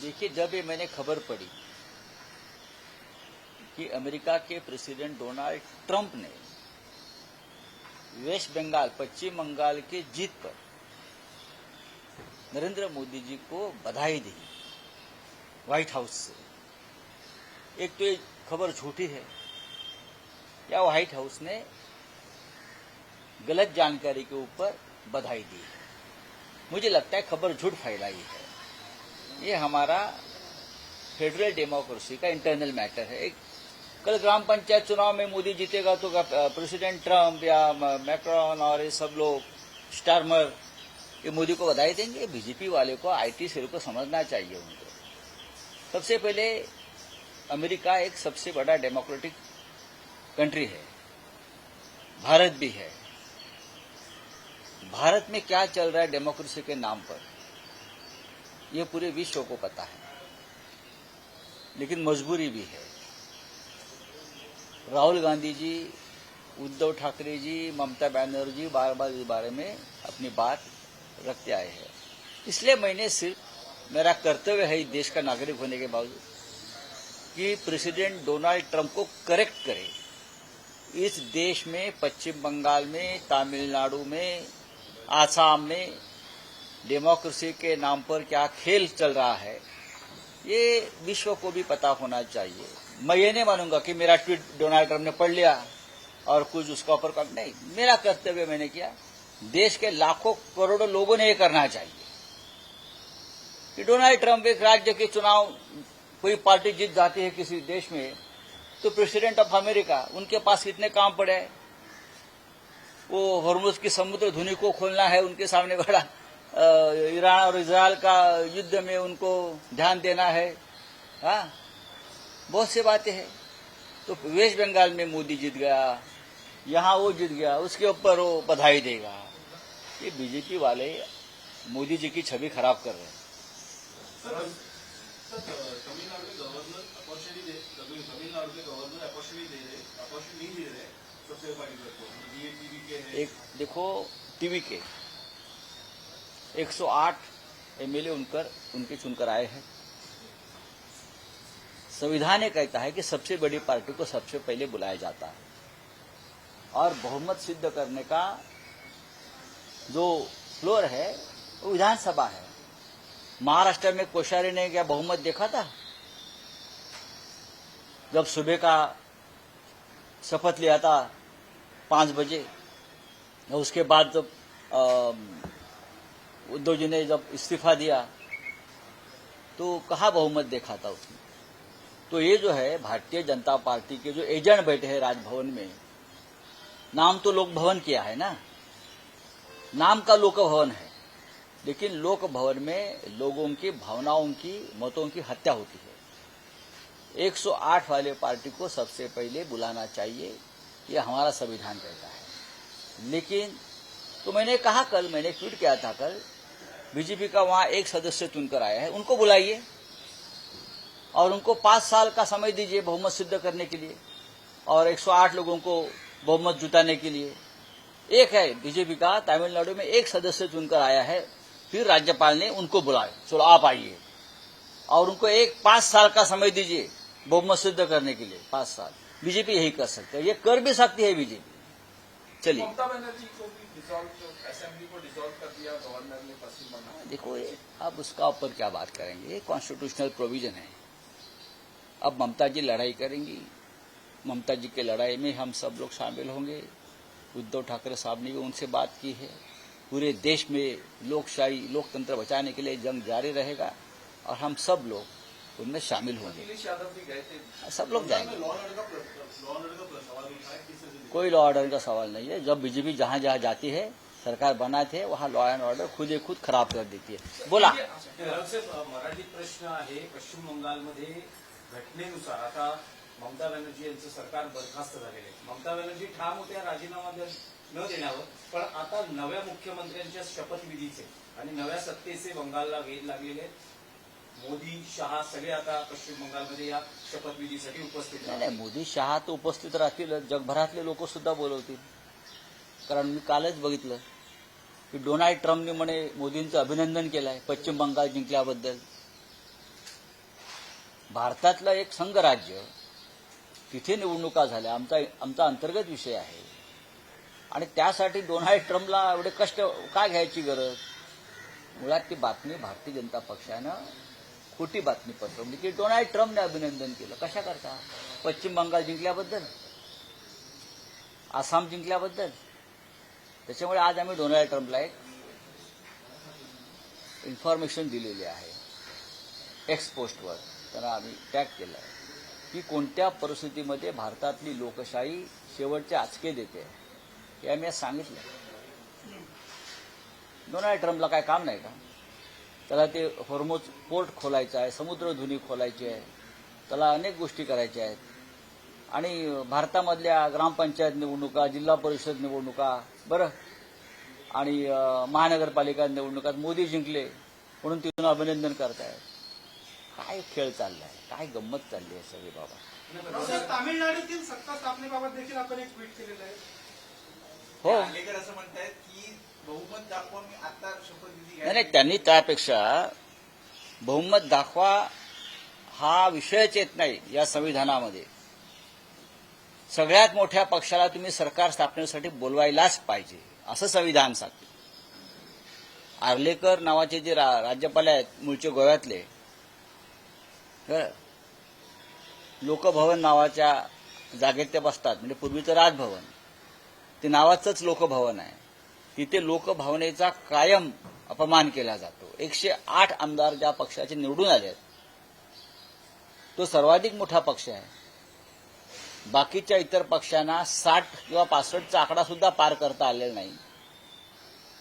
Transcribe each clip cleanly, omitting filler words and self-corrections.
देखिए, जब ये मैंने खबर पढ़ी कि अमेरिका के प्रेसिडेंट डोनाल्ड ट्रंप ने वेस्ट बंगाल, पश्चिम बंगाल के जीत पर नरेंद्र मोदी जी को बधाई दी व्हाइट हाउस से, एक तो ये खबर झूठी है या व्हाइट हाउस ने गलत जानकारी के ऊपर बधाई दी है। मुझे लगता है खबर झूठ फैलाई है। ये हमारा फेडरल डेमोक्रेसी का इंटरनल मैटर है। एक कल ग्राम पंचायत चुनाव में मोदी जीतेगा तो प्रेसिडेंट ट्रंप या मैक्रॉन और ये सब लोग स्टारमर ये मोदी को बधाई देंगे। बीजेपी वाले को, आईटी सेल को समझना चाहिए उनको। सबसे पहले अमेरिका एक सबसे बड़ा डेमोक्रेटिक कंट्री है, भारत भी है। भारत में क्या चल रहा है डेमोक्रेसी के नाम पर, यह पूरे विश्व को पता है, लेकिन मजबूरी भी है। राहुल गांधी जी, उद्धव ठाकरे जी, ममता बनर्जी बार बार इस बारे में अपनी बात रखते आए हैं। इसलिए मैंने सिर्फ, मेरा कर्तव्य है इस देश का नागरिक होने के बावजूद, कि प्रेसिडेंट डोनाल्ड ट्रंप को करेक्ट करे। इस देश में, पश्चिम बंगाल में, तमिलनाडु में, आसाम में डेमोक्रेसी के नाम पर क्या खेल चल रहा है, ये विश्व को भी पता होना चाहिए। मैं ये नहीं मानूंगा कि मेरा ट्वीट डोनाल्ड ट्रंप ने पढ़ लिया और कुछ उसका ऊपर कर, नहीं, मेरा कर्तव्य मैंने किया। देश के लाखों करोड़ों लोगों ने ये करना चाहिए कि डोनाल्ड ट्रंप, एक राज्य के चुनाव, कोई पार्टी जीत जाती है किसी देश में, तो प्रेसिडेंट ऑफ अमेरिका, उनके पास कितने काम पड़े हैं। वो हॉर्मुज की समुद्र धुनी को खोलना है, उनके सामने बड़ा ईरान और इजराइल का युद्ध में उनको ध्यान देना है। हाँ, बहुत सी बातें हैं। तो वेस्ट बंगाल में मोदी जीत गया, यहाँ वो जीत गया, उसके ऊपर वो बधाई देगा। ये बीजेपी वाले मोदी जी की छवि खराब कर रहे हैं। तमिलनाडु के गवर्नर अपॉर्चुनिटी नहीं दे रहे सबसे बड़ी बात को। ये टीवी के है। एक देखो, टीवी के 108 एमएलए उनके चुनकर आए हैं। संविधान ये कहता है कि सबसे बड़ी पार्टी को सबसे पहले बुलाया जाता है और बहुमत सिद्ध करने का जो फ्लोर है वो विधानसभा है। महाराष्ट्र में कोश्यारी ने क्या बहुमत देखा था? जब सुबह का शपथ लिया था 5 बजे, और उसके बाद जब उद्धव जी ने जब इस्तीफा दिया तो कहाँ बहुमत देखा था उसने? तो ये जो है भारतीय जनता पार्टी के जो एजेंट बैठे हैं राजभवन में, नाम तो लोक भवन किया है ना, नाम का लोक भवन है, लेकिन लोक भवन में लोगों की भावनाओं की, मतों की हत्या होती है। 108 वाले पार्टी को सबसे पहले बुलाना चाहिए, यह हमारा संविधान कहता है। लेकिन तो मैंने कहा, कल मैंने ट्वीट किया था, कल बीजेपी का वहां एक सदस्य चुनकर आया है, उनको बुलाइए और उनको 5 साल का समय दीजिए बहुमत सिद्ध करने के लिए और 108 लोगों को बहुमत जुटाने के लिए। एक है बीजेपी का तमिलनाडु में एक सदस्य चुनकर आया है, फिर राज्यपाल ने उनको बुलाया, चलो आप आइए, और उनको 5 साल का समय दीजिए बहुमत सिद्ध करने के लिए। 5 साल बीजेपी यही कर सकते है, ये कर भी सकती है बीजेपी। चलिए, ममता बनर्जी को भी असेंबली को डिसॉल्व कर दिया गवर्नर ने पश्चिम बंगाल। देखो, अब उसका ऊपर क्या बात करेंगे, ये कॉन्स्टिट्यूशनल प्रोविजन है। अब ममता जी लड़ाई करेंगी, ममता जी के लड़ाई में हम सब लोग शामिल होंगे। उद्धव ठाकरे साहब ने भी उनसे बात की है। पूरे देश में लोकशाही, लोकतंत्र बचाने के लिए जंग जारी रहेगा और हम सब लोग उनमें शामिल होंगे। अखिलेश यादव भी गए थे, सब लोग जाएंगे। लॉ एंड ऑर्डर का सवाल उठाया, किससे कोई लॉ ऑर्डर का सवाल नहीं है। जब बीजेपी जहां जहां जाती है, सरकार बनाते हैं, वहां लॉ एंड ऑर्डर खुद खराब कर देती है। बोला मराठी प्रश्न आहे, पश्चिम बंगालमध्ये घटनेनुसार आता ममता बॅनर्जी यांचं सरकार बरखास्त झालेलं आहे. ममता बॅनर्जी ठाम होत्या राजीनामा न देण्यावर, पण आता नव्या मुख्यमंत्र्यांच्या शपथविधीचे आणि नव्या सत्तेचे बंगालला वेध लागलेले आहेत. मोदी, शहा सगळे आता पश्चिम बंगालमध्ये या शपथविधीसाठी उपस्थित आहेत. नाही, मोदी शहा तो उपस्थित राहतील, जगभरातले लोक सुद्धा बोलवतील. कारण मी कालच बघितलं की डोनाल्ड ट्रम्पने म्हणे मोदींचं अभिनंदन केलंय पश्चिम बंगाल जिंकल्याबद्दल. भारतातलं एक संघराज्य, तिथे निवडणुका झाल्या, आमचा अंतर्गत विषय आहे. आणि त्यासाठी डोनाल्ड ट्रम्पला एवढे कष्ट का घ्यायची गरज? मुळात ती बातमी भारतीय जनता पक्षानं खोटी बातमी पसरवली की डोनाल्ड ट्रम्पने अभिनंदन केलं. कशा करता? पश्चिम बंगाल जिंकल्याबद्दल, आसाम जिंकल्याबद्दल. त्याच्यामुळे आज आम्ही डोनाल्ड ट्रम्पला एक इन्फॉर्मेशन दिलेली आहे एक्स पोस्टवर, त्यांना आम्ही टॅग केलं की कोणत्या परिस्थितीमध्ये भारतातली लोकशाही शेवटचे आचके देते हे आम्ही आज सांगितलं. डोनाल्ड ट्रम्पला काय काम नाही का? त्याला ते हॉर्मोज पोर्ट खोलायचं आहे, समुद्रधुनी खोलायची आहे, त्याला अनेक गोष्टी करायच्या आहेत. आणि भारतामधल्या ग्रामपंचायत निवडणुका, जिल्हा परिषद निवडणुका, बरं, आणि महानगरपालिका निवडणुकात मोदी जिंकले म्हणून तिथून अभिनंदन करतायत. काय खेळ चाललाय, काय गंमत चालली आहे सगळी बाबा. तामिळनाडूतील सत्ता स्थापनेबाबत देखील आपण एक ट्विट केलेलं आहे. हो, आंबेडकर असं म्हणतायत की बहुमत दाखवा, मी आता शपथविधी नाही, त्यांनी त्यापेक्षा बहुमत दाखवा हा विषयच येत नाही या संविधानामध्ये. सगळ्यात मोठ्या पक्षाला तुम्ही सरकार स्थापनेसाठी बोलवायलाच पाहिजे असं संविधान सांगते. आर्लेकर नावाचे जे राज्यपाल आहेत मूळचे गोव्यातले, लोकभवन नावाच्या जागेत ते बसतात. म्हणजे पूर्वीचं राजभवन, ते नावाचंच लोकभवन आहे. तिथे लोकभावनेचा कायम अपमान केला जातो. 108 आमदार ज्या पक्षाचे निवडून आले आहेत, तो सर्वाधिक मोठा पक्ष आहे. बाकीच्या इतर पक्षांना 60 किंवा 65चा आकडा सुद्धा पार करता आलेला नाही.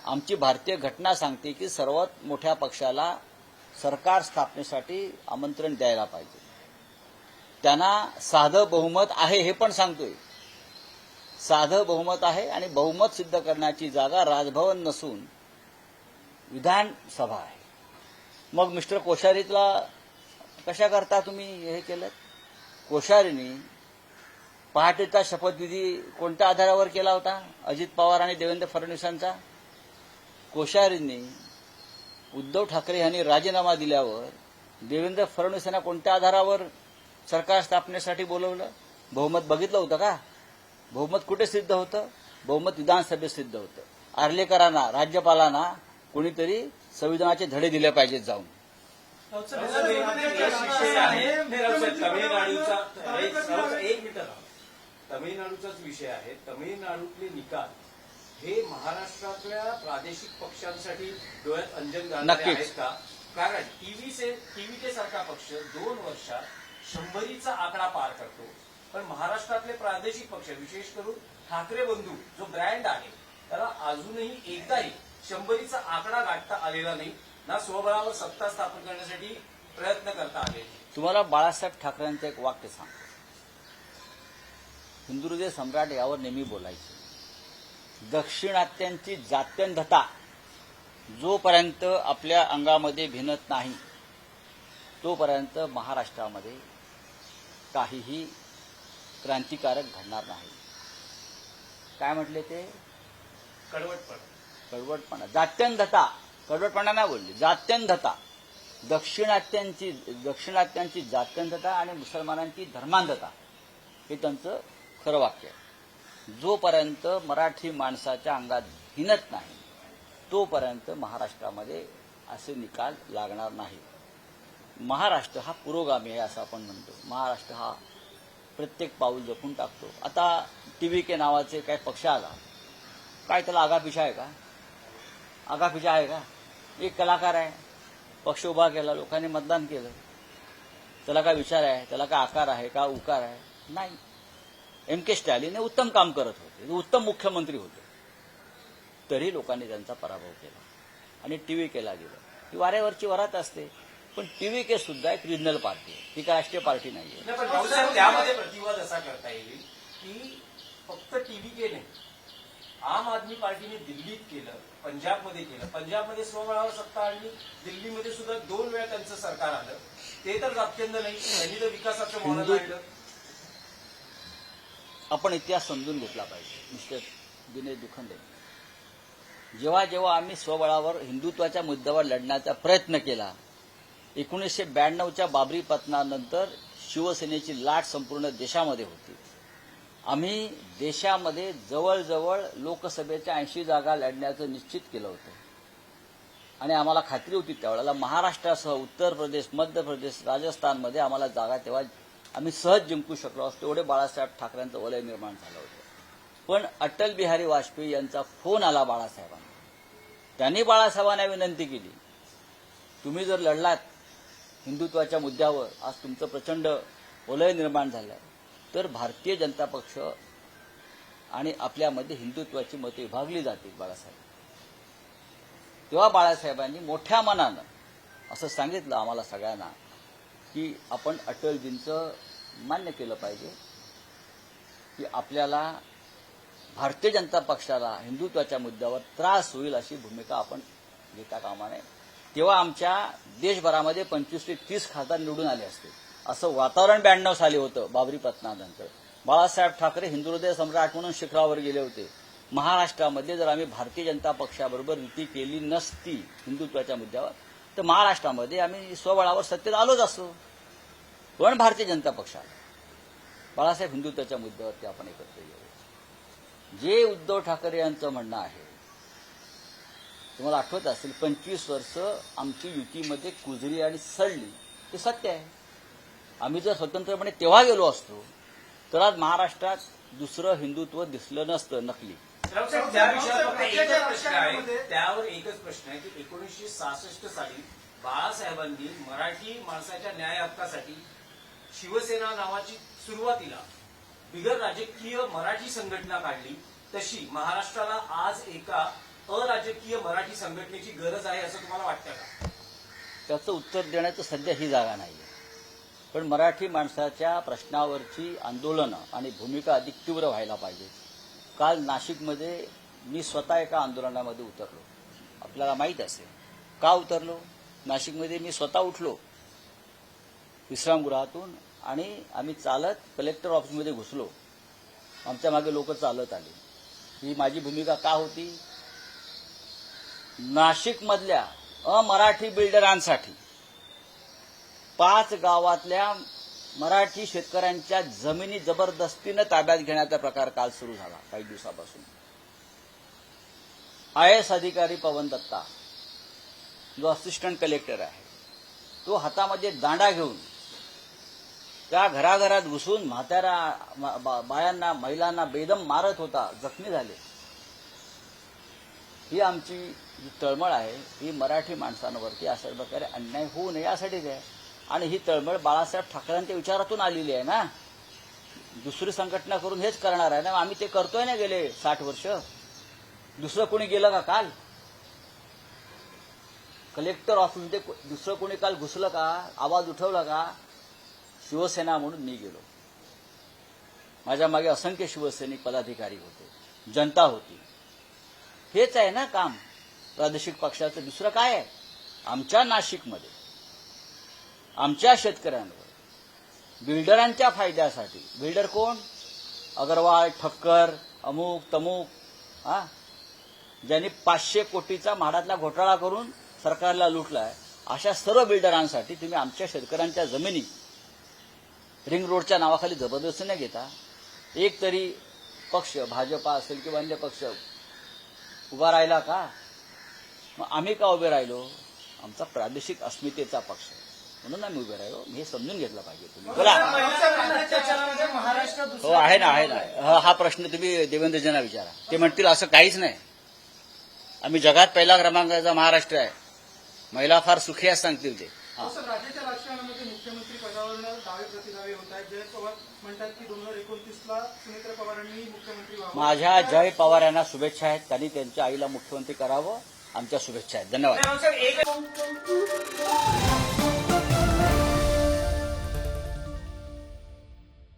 आमची भारतीय घटना सांगते की सर्वात मोठ्या पक्षाला सरकार स्थापनेसाठी आमंत्रण द्यायला पाहिजे. त्यांना साधं बहुमत आहे हे पण सांगतोय. साधं बहुमत आहे आणि बहुमत सिद्ध करण्याची जागा राजभवन नसून विधानसभा आहे. मग मिस्टर कोश्यारीला कशा करता तुम्ही हे केलं? कोश्यारींनी पहाटेचा शपथविधी कोणत्या आधारावर केला होता? अजित पवार आणि देवेंद्र फडणवीसांचा. कोश्यारींनी उद्धव ठाकरे यांनी राजीनामा दिल्यावर देवेंद्र फडणवीस यांना कोणत्या आधारावर सरकार स्थापनेसाठी बोलवलं? बहुमत बघितलं होतं का? बहुमत कुठे सिद्ध होतं? बहुमत विधानसभेत सिद्ध होतं. आर्लेकरांना, राज्यपालांना कोणीतरी संविधानाचे धडे दिले पाहिजेत जाऊन. तमिळनाडूचाच विषय आहे. तमिळनाडूतले निकाल हे महाराष्ट्रातल्या प्रादेशिक पक्षांसाठी डोळ्यात अंजन घालणारे आहेत का? कारण टीव्हीके सारखा पक्ष 2 वर्षात 100चा आकडा पार करतो, पण महाराष्ट्रातले प्रादेशिक पक्ष, विशेष करून ठाकरे बंधू जो ब्रँड आहे, त्याला अजूनही एकदाही 100चा आकडा गाठता आलेला नाही. ना स्वबळावर सत्ता स्थापन करण्यासाठी प्रयत्न करता आले. तुम्हाला बाळासाहेब ठाकरेंचं एक वाक्य सांगतो. हिंदुहृदय सम्राट यावर नेहमी बोलायचे, दक्षिणात्यांची जात्यंधता जोपर्यंत आपल्या अंगामध्ये भिनत नाही तोपर्यंत महाराष्ट्रामध्ये काहीही क्रांतिकारक घडणार नाही. काय म्हटले ते? कडवटपणा. जात्यंधता, कडवटपणा नाही बोलली, जात्यंधता. दक्षिणात्यांची जात्यंधता आणि मुसलमानांची धर्मांधता हे त्यांचं खरं वाक्य आहे. जोपर्यंत मराठी माणसाच्या अंगात भिनत नाही तोपर्यंत महाराष्ट्रामध्ये असे निकाल लागणार नाही. महाराष्ट्र हा पुरोगामी आहे असं आपण म्हणतो. महाराष्ट्र हा प्रत्येक पाऊल जपून टाकतो. आता टीव्हीके नावाचे काही पक्ष आला, काय त्याला आगापिछा आहे का? आगापिछा आहे का? एक कलाकार आहे, पक्ष उभा केला, लोकांनी मतदान केलं, त्याला काय विचार आहे? त्याला काय आकार आहे का? उकार आहे? नाही. M.K. स्टॅलिन हे उत्तम काम करत होते, उत्तम मुख्यमंत्री होते, तरी लोकांनी त्यांचा पराभव केला आणि टीव्हीकेला दिलं. ही वाऱ्यावरची वरात असते, पण टीव्हीके सुद्धा एक रिजनल पार्टी आहे, ती काय राष्ट्रीय पार्टी नाहीये. पण भाऊसाहेब, त्यामध्ये प्रतिवाद असा करता येईल की फक्त टीव्हीके नाही, आम आदमी पार्टीने दिल्लीत केलं, पंजाबमध्ये केलं. पंजाबमध्ये स्वबळावर सत्ता आणली, दिल्लीमध्ये सुद्धा 2 वेळा त्यांचं सरकार आलं. ते तर जात्यंध नाही, त्यांनी तर विकासाचं मॉडेल आणलं. आपण इतिहास समजून घेतला पाहिजे. मिस्टर दिनेश दुखंडे, जेव्हा जेव्हा आम्ही स्वबळावर हिंदुत्वाच्या मुद्द्यावर लढण्याचा प्रयत्न केला 1992च्या बाबरी पतनानंतर शिवसेनेची लाट संपूर्ण देशामध्ये होती. आम्ही देशामध्ये जवळजवळ लोकसभेच्या 80 जागा लढण्याचं निश्चित केलं होतं आणि आम्हाला खात्री होती त्यावेळेला महाराष्ट्रासह उत्तर प्रदेश, मध्य प्रदेश, राजस्थानमध्ये आम्हाला जागा तेव्हा आम्ही सहज जिंकू शकलो असतो. एवढे बाळासाहेब ठाकरेंचं वलय निर्माण झालं होतं. पण अटल बिहारी वाजपेयी यांचा फोन आला बाळासाहेबांना. त्यांनी बाळासाहेबांना विनंती केली, तुम्ही जर लढलात हिंदुत्वाच्या मुद्द्यावर, आज तुमचं प्रचंड वलय निर्माण झालं तर भारतीय जनता पक्ष आणि आपल्यामध्ये हिंदुत्वाची मतं विभागली जातील बाळासाहेब. तेव्हा बाळासाहेबांनी मोठ्या मनानं असं सांगितलं आम्हाला सगळ्यांना की आपण अटलजींचं मान्य केलं पाहिजे की आपल्याला भारतीय जनता पक्षाला हिंदुत्वाच्या मुद्द्यावर त्रास होईल अशी भूमिका आपण घेता कामा नये. तेव्हा आमच्या देशभरामध्ये 25 ते 30 खासदार निवडून आले असते असं वातावरण 92 साली होतं. बाबरी पतनानंतर बाळासाहेब ठाकरे हिंदुहृदय सम्राट म्हणून शिखरावर गेले होते. महाराष्ट्रामध्ये जर आम्ही भारतीय जनता पक्षाबरोबर युती केली नसती हिंदुत्वाच्या मुद्द्यावर तर महाराष्ट्रामध्ये आम्ही स्वबळावर सत्तेत आलोच असतो. पण भारतीय जनता पक्षाला बाळासाहेब हिंदुत्वाच्या मुद्द्यावरती आपण एकत्र येऊ. जे उद्धव ठाकरे यांचं म्हणणं आहे, तुम्हाला आठवत असेल 25 वर्ष आमची युतीमध्ये कुजली आणि सडली, ते सत्य आहे. आम्ही जर स्वतंत्रपणे तेव्हा गेलो असतो तर आज महाराष्ट्रात दुसरं हिंदुत्व दिसलं नसतं, नकली. राऊत साहेब, त्या विषयावर फक्त एकच प्रश्न आहे, त्यावर एकच प्रश्न आहे की 1966 साली बाळासाहेबांनी मराठी माणसाच्या न्याय हक्कासाठी शिवसेना नावाची सुरुवातीला बिगर राजकीय मराठी संघटना काढली. तशी महाराष्ट्राला आज एका अराजकीय मराठी संघटनेची गरज आहे असं तुम्हाला वाटतं का? त्याचं उत्तर देण्याचं सध्या ही जागा नाहीये. पण मराठी माणसाच्या प्रश्नावरची आंदोलनं आणि भूमिका अधिक तीव्र व्हायला पाहिजे. काल नाशिकमध्ये मी स्वतः एका आंदोलनामध्ये उतरलो. आपल्याला माहीत असेल का उतरलो. नाशिकमध्ये मी स्वतः उठलो विश्रामगृहातून आणि आम्ही चालत कलेक्टर ऑफिसमध्ये घुसलो. आमच्या मागे लोक चालत आले. ही माझी भूमिका का होती, नाशिकमधल्या अमराठी बिल्डरांसाठी 5 गावातल्या मराठी शेतकऱ्यांच्या जमिनी जबरदस्तीनं ताब्यात घेण्याचा प्रकार काल सुरू झाला. काही दिवसापासून IAS अधिकारी पवन दत्ता जो असिस्टंट कलेक्टर आहे तो हातामध्ये दांडा घेऊन त्या घराघरात घुसून म्हाताऱ्या बायांना, महिलांना बेदम मारत होता. जखमी झाले. ही आमची जी तळमळ आहे ही मराठी माणसांवरती अशा प्रकारे अन्याय होऊ नये यासाठीच आहे. आणि ही तळमळ बाळासाहेब ठाकरेंच्या विचारातून आलेली आहे ना. दुसरी संघटना करून हेच करणार आहे ना. आम्ही ते करतोय ना गेले 60 वर्ष. दुसरं कोणी गेलं का काल कलेक्टर ऑफिसमध्ये? दुसरं कोणी काल घुसलं का, आवाज उठवला का? शिवसेना म्हणून मी गेलो. माझ्या मागे असंख्य शिवसैनिक पदाधिकारी होते, जनता होती. हेच आहे ना काम प्रादेशिक पक्षाचं. दुसरं काय आहे? आमच्या नाशिकमध्ये आमच्या शेतकऱ्यांवर बिल्डरांच्या फायद्यासाठी, बिल्डर कोण? अग्रवाल, ठक्कर, अमुक तमुक, ज्यांनी 500 कोटीचा म्हाडातला घोटाळा करून सरकारला लुटलाय, अशा सर्व बिल्डरांसाठी तुम्ही आमच्या शेतकऱ्यांच्या जमिनी रिंग रोडच्या नावाखाली जबरदस्ती न घेता एक तरी पक्ष, भाजपा असेल किंवा अन्य पक्ष उभा राहिला का? मग आम्ही का उभे राहिलो? आमचा प्रादेशिक अस्मितेचा पक्ष म्हणून आम्ही उभे राहिलो. हे समजून घेतलं पाहिजे तुम्ही. बोला. हो, आहे ना, आहे ना. हा प्रश्न तुम्ही देवेंद्रजींना विचारा. ते म्हणतील असं काहीच नाही. आम्ही जगात पहिला क्रमांकाचा महाराष्ट्र आहे. महिला फार सुखी आहेत सांगतील ते. राज्याच्या राजकारणामध्ये मुख्यमंत्री पदावर दावे प्रतिदावे होत आहेत. जयंत पवार म्हणतात की 2029ला सुनेत्रा पवारांनी मुख्यमंत्री व्हावं. माझ्या जय पवार यांना शुभेच्छा आहेत. त्यांनी त्यांच्या आईला मुख्यमंत्री करावं. आमच्या शुभेच्छा आहेत. धन्यवाद.